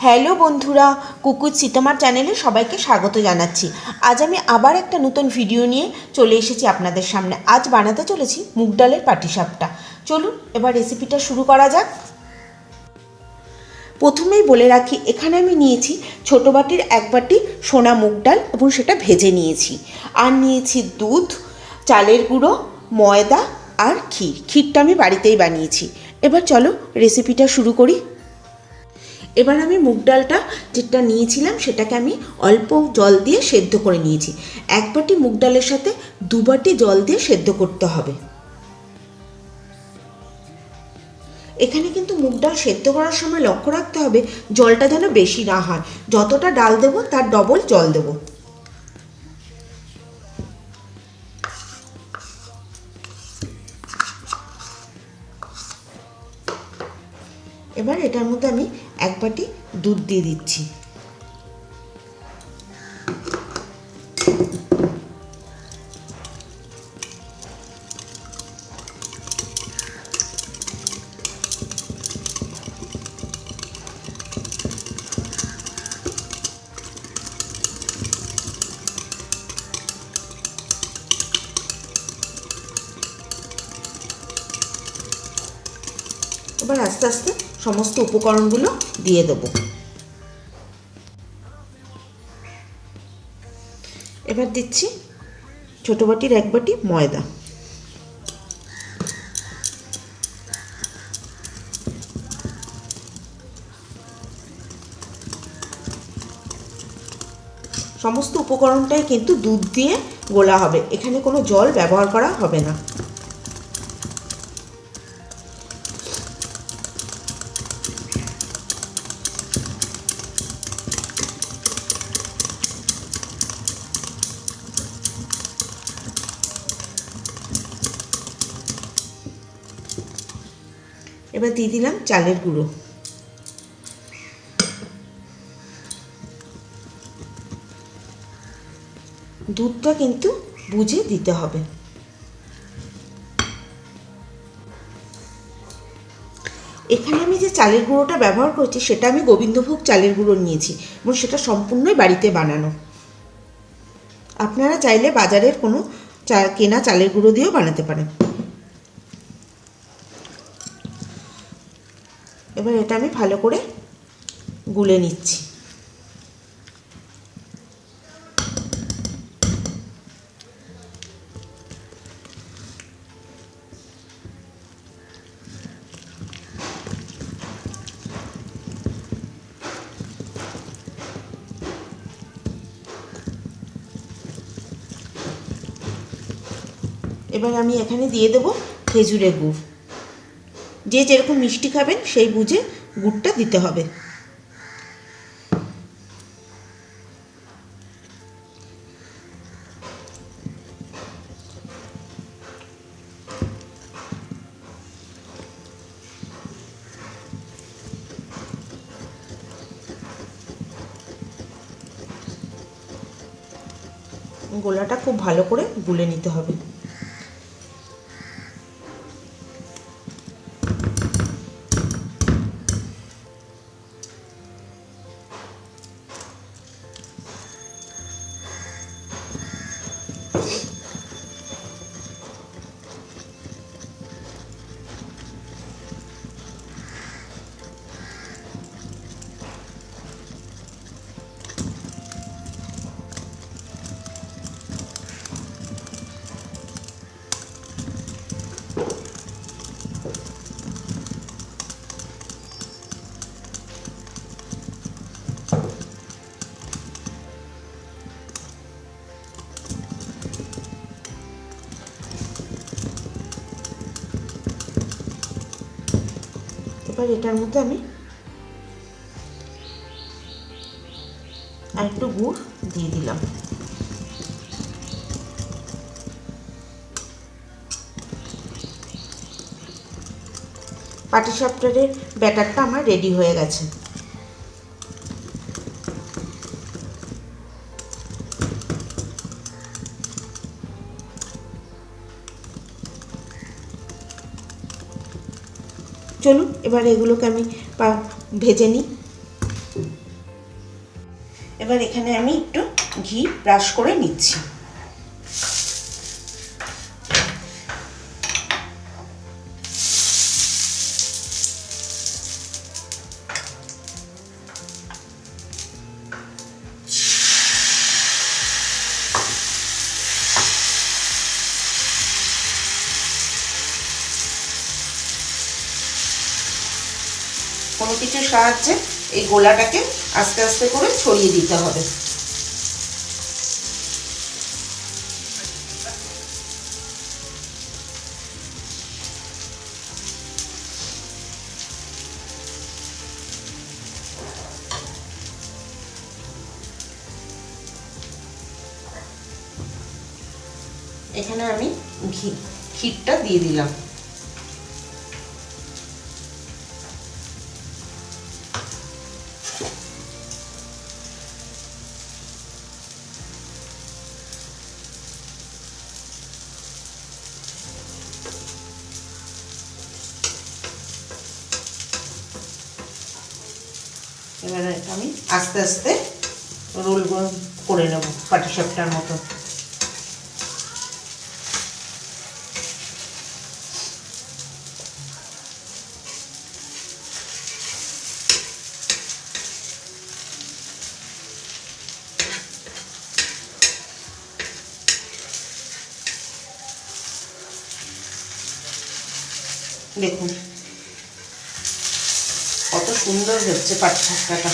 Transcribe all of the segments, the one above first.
Hello বন্ধুরা, কুকুর সীতামার চ্যানেলে সবাইকে স্বাগত জানাচ্ছি। আজ আমি আবার একটা নতুন ভিডিও নিয়ে চলে এসেছি আপনাদের সামনে। আজ বানাতে চলেছি মুগ ডালের পাটিসাপটা। চলুন এবার রেসিপিটা শুরু করা যাক। প্রথমেই বলে রাখি, এখানে আমি নিয়েছি ছোটো বাটির 1 বাটি সোনা মুগ ডাল এবং সেটা ভেজে নিয়েছি। আর নিয়েছি দুধ, চালের গুঁড়ো, ময়দা আর ক্ষীরটা আমি বাড়িতেই বানিয়েছি। এবার চলো রেসিপিটা শুরু করি। এবার আমি মুগ ডালটা যেটা নিয়েছিলাম সেটাকে আমি অল্প জল দিয়ে সেদ্ধ করে নিয়েছি। 1 বাটি মুগ ডালের সাথে 2 বাটি জল দিয়ে সেদ্ধ করতে হবে। এখানে কিন্তু মুগ ডাল সেদ্ধ করার সময় লক্ষ্য রাখতে হবে জলটা যেন বেশি না হয়। যতটা ডাল দেবো তার ডবল জল দেবো। এবার এটার মধ্যে আমি 1 বাটি দুধ দিয়ে দিচ্ছি। এবার আস্তে আস্তে সমস্ত উপকরণগুলো দিয়ে দেবো। এবার দিচ্ছি ছোটো বাটির 1 বাটি ময়দা। সমস্ত উপকরণটাই কিন্তু দুধ দিয়ে গোলা হবে, এখানে কোনো জল ব্যবহার করা হবে না। এবার দিয়ে দিলাম চালের গুঁড়ো। দুধটা কিন্তু বুঝে দিতে হবে। এখানে আমি যে চালের গুঁড়োটা ব্যবহার করছি সেটা আমি গোবিন্দভোগ চালের গুঁড়ো নিয়েছি এবং সেটা সম্পূর্ণই বাড়িতে বানানো। আপনারা চাইলে বাজারের কোনো কেনা চালের গুঁড়ো দিয়েও বানাতে পারেন। এবার এটা আমি ভালো করে গুলে নিচ্ছি। এবার আমি এখানে দিয়ে দেবো খেজুরের গুড়। যে যেরকম মিষ্টি খাবেন সেই বুঝে গুড়টা দিতে হবে। গোলাটা খুব ভালো করে গুলে নিতে হবে। এবার এটার মধ্যে আমি আর একটু গুড় দিয়ে দিলাম। পাটিসাপটার ব্যাটারটা আমার রেডি হয়ে গেছে। চলুন এবার এগুলোকে আমি ভেজে নিই। এবার এখানে আমি একটু ঘি ব্রাশ করে নিচ্ছি। কোনো কিছুর সাহায্যে এই গোলাটাকে আস্তে আস্তে করে ছড়িয়ে দিতে হবে। এখানে আমি ক্ষীরটা দিয়ে দিলাম। এবারে আমি আস্তে আস্তে রোল করে নেব পাটিসাপটার মতো। দেখুন কত সুন্দর হচ্ছে পাটিসাপটাটা।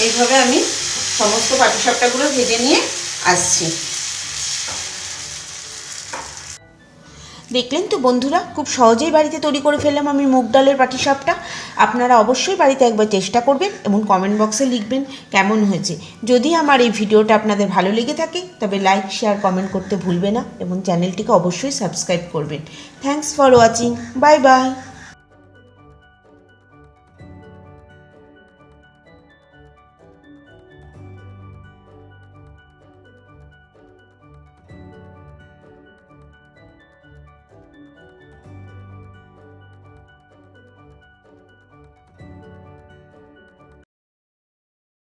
এইভাবে আমি সমস্ত পাটিসাপটাগুলো ভেজে নিয়ে আসছি। দেখলেন তো বন্ধুরা, খুব সহজেই বাড়িতে তৈরি করে ফেললাম আমি মুগ ডালের পাটিসাপটা। আপনারা অবশ্যই বাড়িতে একবার চেষ্টা করবেন এবং কমেন্ট বক্সে লিখবেন কেমন হয়েছে। যদি আমার এই ভিডিওটা আপনাদের ভালো লেগে থাকে তবে লাইক, শেয়ার, কমেন্ট করতে ভুলবেন না এবং চ্যানেলটিকে অবশ্যই সাবস্ক্রাইব করবেন। Thanks for watching. Bye bye.